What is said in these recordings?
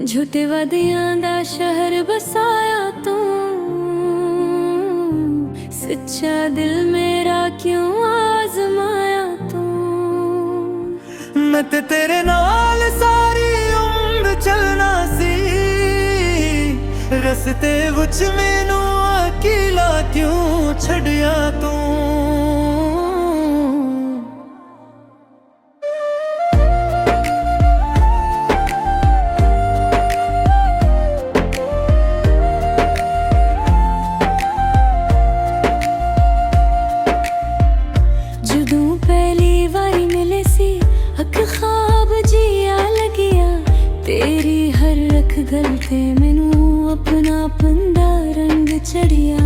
झूठे वादियां दा शहर बसाया तू, सच्चा दिल मेरा क्यों आजमाया तू। मैं ते तेरे नाल सारी उम्र चलना सी, रस्ते विच मैनू अकेला क्यों छड़िया तू। तेरी हर रख गल ते मैनू अपनापन दा रंग चढ़िया।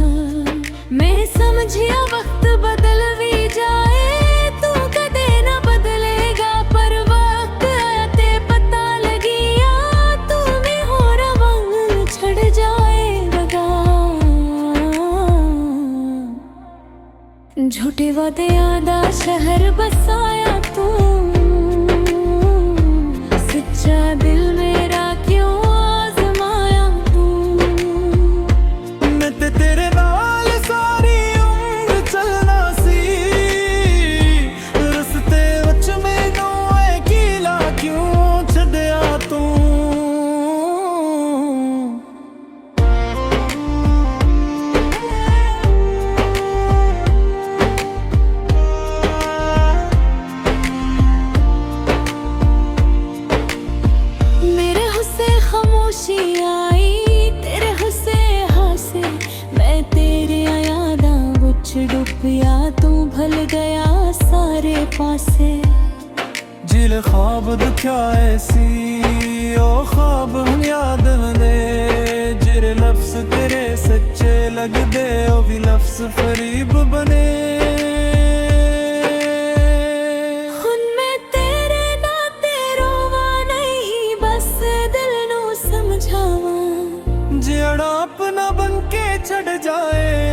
मैं समझिया वक्त बदल भी जाए, तू कदे ना बदलेगा, पर वक्त आया ते पता लगिया, तू में हो रंग छड़ जाएगा। झूठे वादियां दा शहर बसाया तू, सच्चा दिल मेरा क्यों आजमाया तू। मैं ते तेरे नाल सारी उम्र चलना सी, रस्ते विच मैनू अकेला क्यों छड्डिया तू। खामोशी आई तेरे हुस्से हासे, मैं तेरे यादां विच डुबिया, तू भल गया सारे पासे। जिल ख्वाब दिखा ऐसी ओ ख्वाब हम याद ने, जिरे लफ्ज तेरे सच्चे लगदे ओ भी लफ्ज फरीब बने। जेड़ा अपना बन के छड़ जाए,